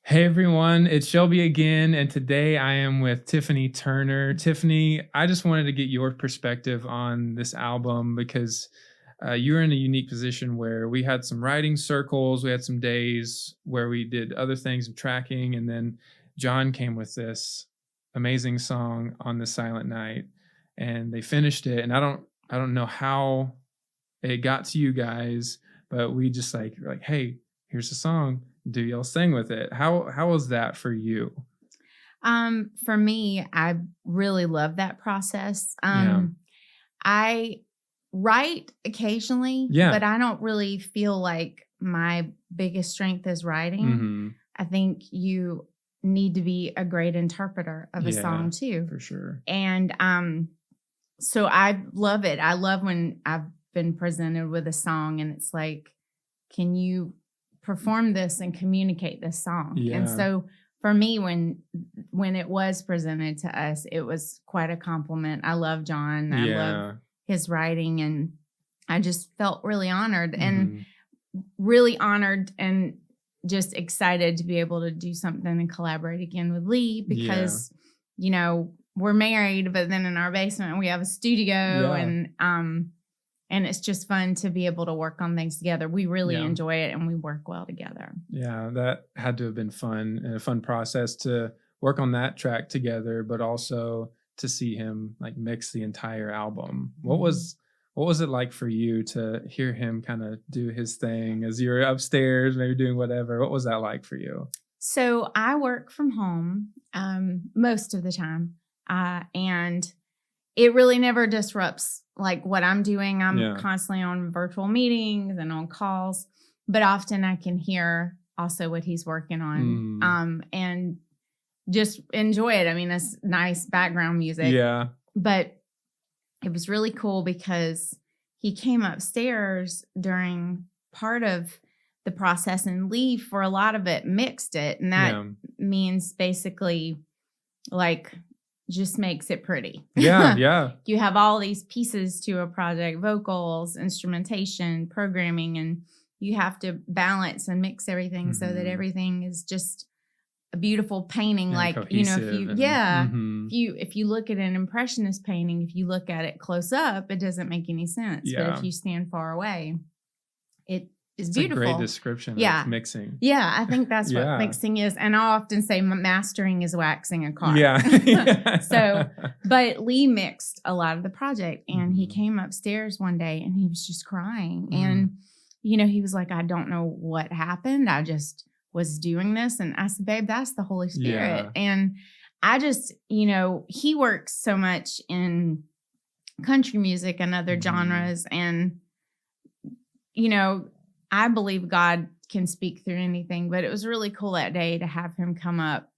Hey everyone, it's Shelby again, and today I am with Tiffany Turner. Tiffany, I just wanted to get your perspective on this album because you're in a unique position where we had some writing circles, we had some days where we did other things of tracking, and then John came with this amazing song on the Silent Night, and they finished it. And I don't know how it got to you guys, but we just were like, hey, here's the song. Do y'all sing with it? How was that for you? For me, I really love that process. Yeah. I write occasionally, Yeah. but I don't really feel like my biggest strength is writing. Mm-hmm. I think you need to be a great interpreter of a song too. For sure. And so I love it. I love when I've been presented with a song and it's like, can you perform this and communicate this song? Yeah. And so for me, when it was presented to us, it was quite a compliment. I love John. I love his writing, and I just felt really honored and just excited to be able to do something and collaborate again with Lee because, you know, we're married, but then in our basement we have a studio and it's just fun to be able to work on things together. We really enjoy it and we work well together. Yeah, that had to have been fun and a fun process to work on that track together, but also to see him mix the entire album. What was it like for you to hear him kind of do his thing as you were upstairs, maybe doing whatever? What was that like for you? So I work from home most of the time, and it really never disrupts what I'm doing. I'm constantly on virtual meetings and on calls, but often I can hear also what he's working on and just enjoy it. I mean, it's nice background music. Yeah. But it was really cool because he came upstairs during part of the process and Lee, for a lot of it, mixed it. And that means basically just makes it pretty. Yeah. You have all these pieces to a project: vocals, instrumentation, programming, and you have to balance and mix everything so that everything is just a beautiful painting. If you look at an impressionist painting, if you look at it close up, it doesn't make any sense. But if you stand far away, it's beautiful. A great description of mixing. Yeah, I think that's what mixing is. And I often say mastering is waxing a car. Yeah. But Lee mixed a lot of the project, and he came upstairs one day and he was just crying. And, he was like, I don't know what happened. I just was doing this. And I said, babe, that's the Holy Spirit. Yeah. And I just, he works so much in country music and other genres. And, I believe God can speak through anything, but it was really cool that day to have him come up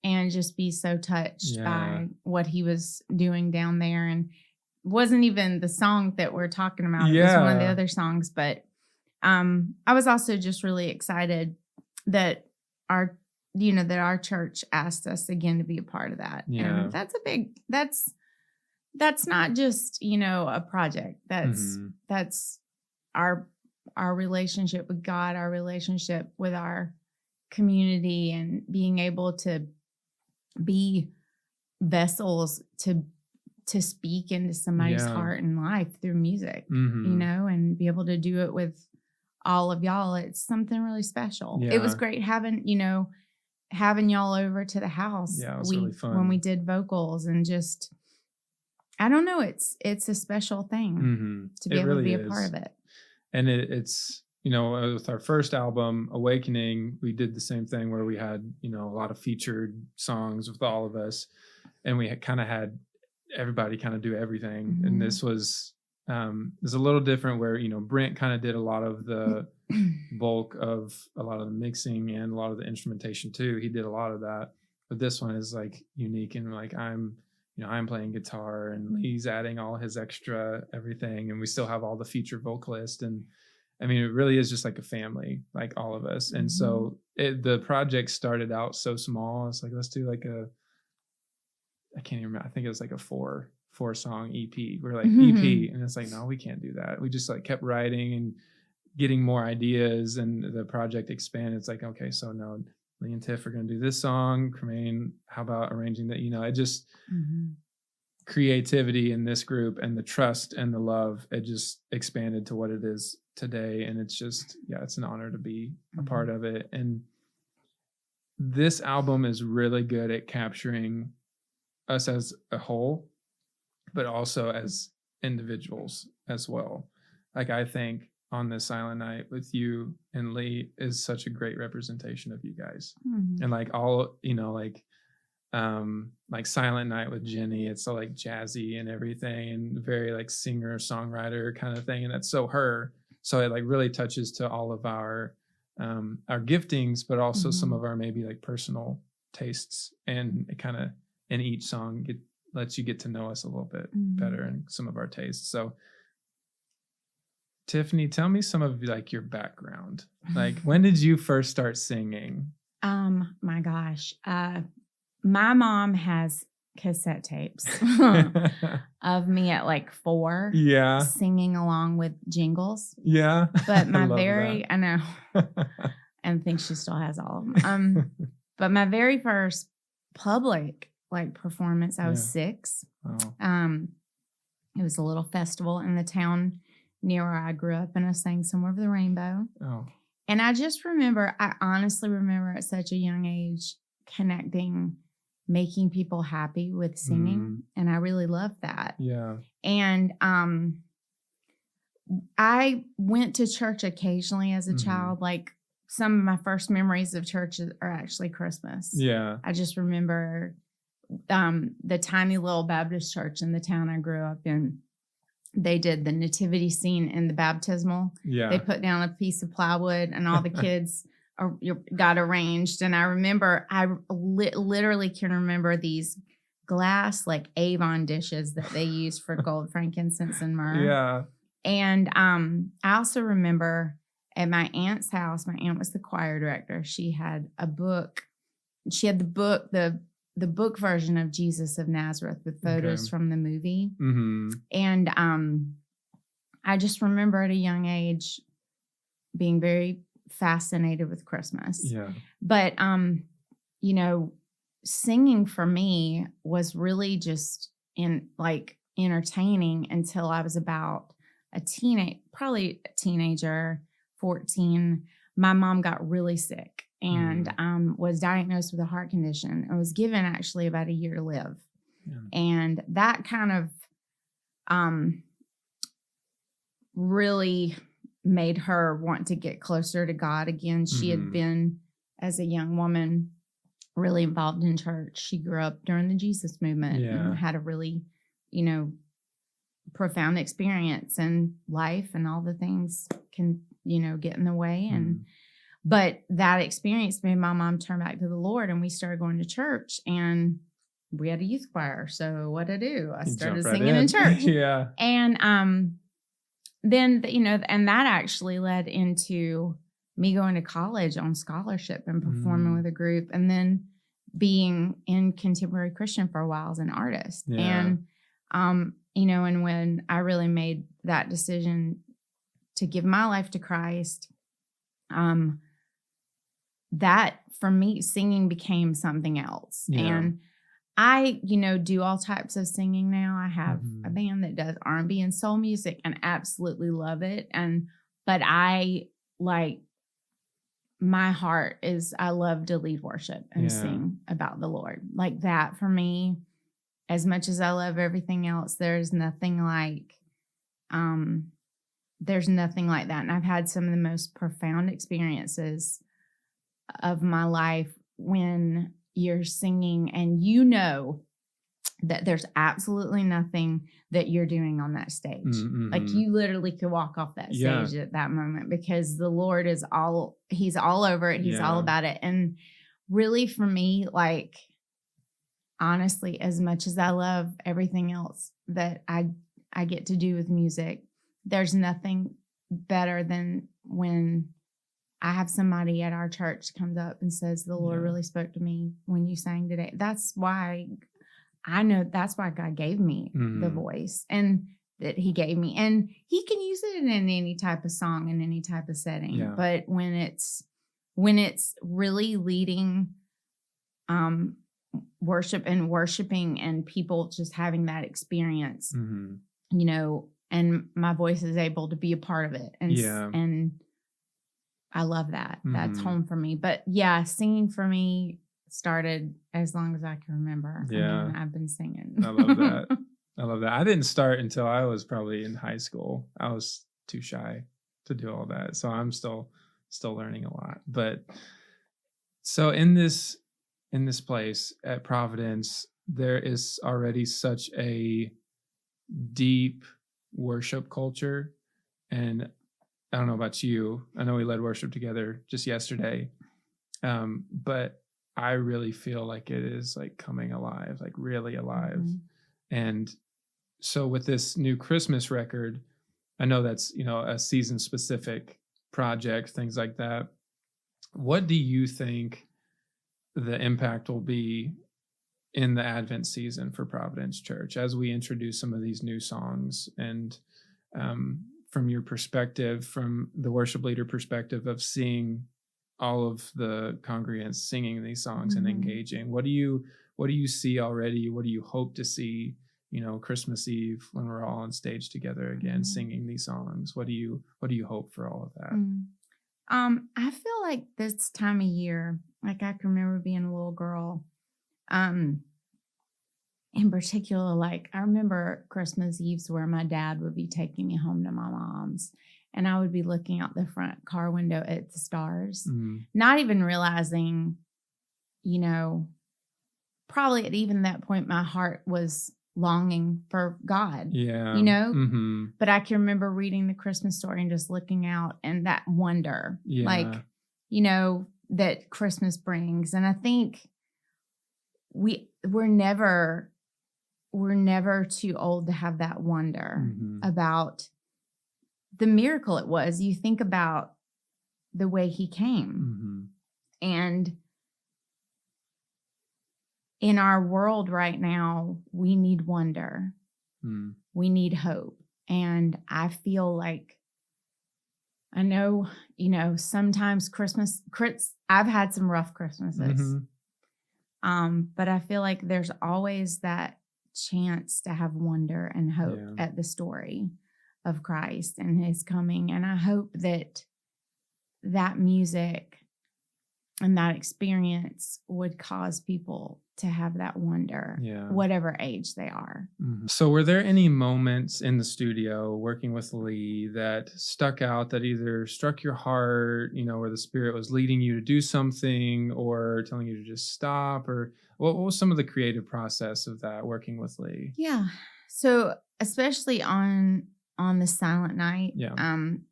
and just be so touched by what he was doing down there. And it wasn't even the song that we're talking about. It was one of the other songs, but I was also just really excited that our church asked us again to be a part of that. Yeah. And that's not just, a project. That's our relationship with God, our relationship with our community, and being able to be vessels to speak into somebody's heart and life through music, and be able to do it with all of y'all. It's something really special. Yeah. It was great having y'all over to the house. Yeah, it was really fun. When we did vocals, and just, I don't know, it's a special thing to be able to be a part of it. And it's, with our first album, Awakening, we did the same thing where we had, a lot of featured songs with all of us, and we had everybody kind of do everything. And this was a little different where, Brent kind of did a lot of the bulk of a lot of the mixing and a lot of the instrumentation too. He did a lot of that, but this one is unique, and I'm playing guitar and he's adding all his extra everything, and we still have all the feature vocalist. And I mean, it really is just like a family, like all of us. And so the project started out so small. It's let's do I can't even remember. I think it was a four song EP. We're EP. And it's no, we can't do that. We just kept writing and getting more ideas, and the project expanded. It's okay, so no, Lee and Tiff are going to do this song. Cremaine, how about arranging that? It just creativity in this group and the trust and the love, it just expanded to what it is today. And it's just, it's an honor to be a part of it. And this album is really good at capturing us as a whole, but also as individuals as well. Like, I think On This Silent Night with you and Lee is such a great representation of you guys. And like all, like Silent Night with Jenny, it's so like jazzy and everything and very like singer songwriter kind of thing. And that's so her. So it like really touches to all of our giftings, but also some of our maybe like personal tastes, and it kind of in each song lets you get to know us a little bit better and some of our tastes. So Tiffany, tell me some of like your background. Like, when did you first start singing? My gosh. My mom has cassette tapes of me at like 4 singing along with jingles. Yeah. But I know, and think she still has all of them. But my very first public like performance, I was 6. Oh. It was a little festival in the town near where I grew up, and I sang Somewhere Over the Rainbow. Oh. And I honestly remember at such a young age connecting, making people happy with singing. And I really loved that. Yeah. And I went to church occasionally as a child. Like, some of my first memories of church are actually Christmas. Yeah. I just remember the tiny little Baptist church in the town I grew up in. They did the nativity scene in the baptismal. Yeah. They put down a piece of plywood and all the kids got arranged. And I remember, I literally can remember these glass like Avon dishes that they used for gold, frankincense, and myrrh. Yeah. And I also remember at my aunt's house, my aunt was the choir director. She had a book. She had the book version of Jesus of Nazareth with photos from the movie. And I just remember at a young age being very fascinated with Christmas. Yeah. But, singing for me was really just entertaining until I was about probably a teenager, 14. My mom got really sick and was diagnosed with a heart condition and was given actually about a year to live. Yeah. And that kind of really made her want to get closer to God again. She had been, as a young woman, really involved in church. She grew up during the Jesus movement and had a really, profound experience in life, and all the things can, get in the way. But that experience made my mom turn back to the Lord, and we started going to church, and we had a youth choir. So what did I do? I started singing in church. Yeah. And then, and that actually led into me going to college on scholarship and performing with a group, and then being in contemporary Christian for a while as an artist. Yeah. And, and when I really made that decision to give my life to Christ, that for me, singing became something else. Yeah. And I, do all types of singing now. I have a band that does R&B and soul music and absolutely love it. But my heart is, I love to lead worship and sing about the Lord. Like that for me, as much as I love everything else, there's nothing like that. And I've had some of the most profound experiences of my life when you're singing and that there's absolutely nothing that you're doing on that stage. Like you literally could walk off that stage at that moment, because the Lord is he's all over it. He's all about it. And really for me, like, honestly, as much as I love everything else that I get to do with music, there's nothing better than when I have somebody at our church comes up and says, the Lord really spoke to me when you sang today. That's why I know that's why God gave me the voice, and that he gave me, and he can use it in any type of song, in any type of setting. Yeah. But when it's when it's really leading worship and worshiping and people just having that experience, you know, and my voice is able to be a part of it. And I love that. That's home for me. But yeah, singing for me started as long as I can remember. Yeah. I mean, I've been singing. I love that. I love that. I didn't start until I was probably in high school. I was too shy to do all that. So I'm still learning a lot. But so in this place at Providence, there is already such a deep worship culture. And I don't know about you. I know we led worship together just yesterday. But I really feel like it is like coming alive, like really alive. And so with this new Christmas record, I know that's, you know, a season specific project, things like that. What do you think the impact will be in the Advent season for Providence Church as we introduce some of these new songs? And from your perspective, from the worship leader perspective of seeing all of the congregants singing these songs and engaging, what do you see already? What do you hope to see, you know, Christmas Eve when we're all on stage together again, singing these songs? What do you hope for all of that? I feel like this time of year, like I can remember being a little girl, in particular, like I remember Christmas Eves where my dad would be taking me home to my mom's and I would be looking out the front car window at the stars, not even realizing, you know, probably at even that point, my heart was longing for God, you know, but I can remember reading the Christmas story and just looking out and that wonder, like, you know, that Christmas brings. And I think we're never too old to have that wonder about the miracle it was. You think about the way he came and in our world right now, we need wonder. We need hope. And I feel like, I know, you know, sometimes I've had some rough Christmases. But I feel like there's always that chance to have wonder and hope at the story of Christ and his coming. And I hope that that music and that experience would cause people to have that wonder, whatever age they are. So were there any moments in the studio working with Lee that stuck out, that either struck your heart, you know, where the Spirit was leading you to do something or telling you to just stop? Or what was some of the creative process of that, working with Lee? Yeah. So especially on the Silent Night,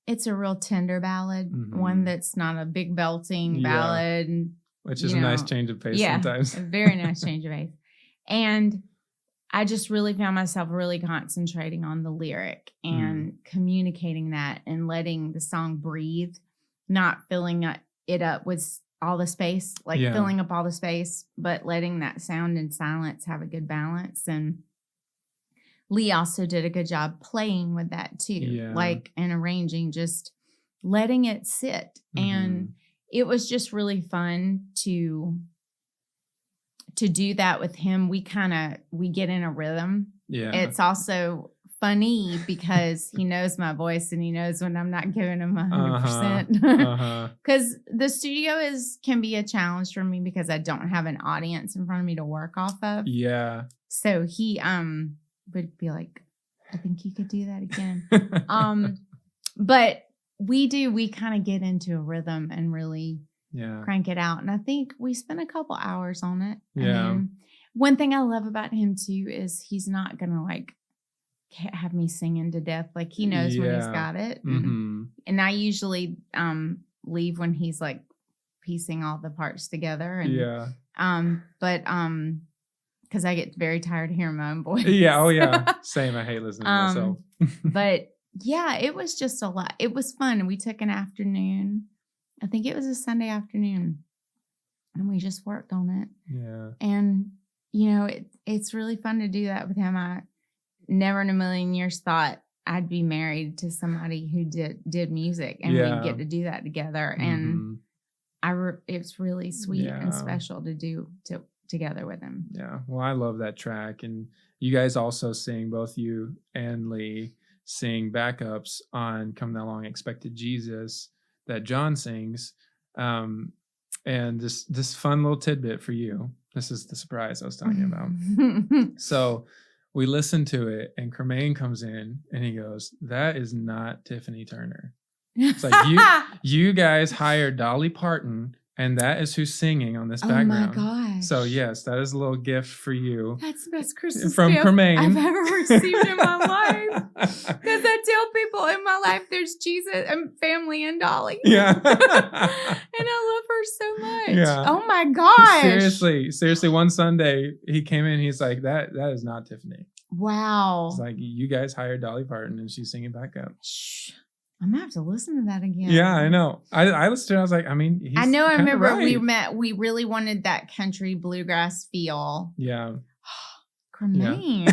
it's a real tender ballad, one that's not a big belting ballad. Which is a nice change of pace sometimes. A very nice change of pace. And I just really found myself really concentrating on the lyric and communicating that and letting the song breathe, not filling it up with all the space, like filling up all the space, but letting that sound and silence have a good balance. And Lee also did a good job playing with that too, like, and arranging, just letting it sit. And it was just really fun to do that with him. We get in a rhythm. It's also funny because he knows my voice and he knows when I'm not giving him 100%. Because the studio can be a challenge for me because I don't have an audience in front of me to work off of. So he would be like, I think you could do that again. But we kind of get into a rhythm and really crank it out. And I think we spent a couple hours on it. And one thing I love about him too is he's not going to like have me singing to death. Like he knows when he's got it. And I usually leave when he's like piecing all the parts together. And, but because I get very tired of hearing my own voice. Same. I hate listening to myself. But yeah, it was just a lot. It was fun. We took an afternoon. I think it was a Sunday afternoon. And we just worked on it. And, you know, it's really fun to do that with him. I never in a million years thought I'd be married to somebody who did music and we'd get to do that together. And it's really sweet and Yeah. special to do together with him. Yeah. Well, I love that track. And you guys also sing, both you and Lee sing backups on Come Thou Long Expected Jesus that John sings. And this fun little tidbit for you. This is the surprise I was telling you about. So we listened to it, and Cremain comes in and he goes, "That is not Tiffany Turner." It's like you guys hired Dolly Parton, and that is who's singing on this background. Oh my gosh. So yes, that is a little gift for you. That's the best Christmas from gift Cremain I've ever received in my life. Because I tell people in my life there's Jesus and family and Dolly. Yeah. And I love her so much. Yeah. Oh my gosh. Seriously, one Sunday he came in, he's like, that is not Tiffany. Wow. It's like, you guys hired Dolly Parton and she's singing backup. Shh. I'm gonna have to listen to that again. Yeah, I know. I listened to it, I was like, I mean, I know. I remember right. we really wanted that country bluegrass feel. Yeah. Cremain.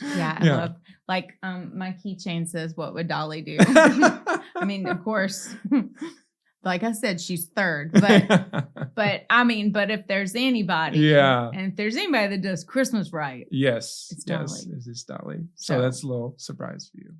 Yeah, I love, like, my keychain says, "What would Dolly do?" I mean, of course, like I said, she's third, but I mean, but if there's anybody, and if there's anybody that does Christmas right, yes, it's Dolly. Yes, it's Dolly. So that's a little surprise for you.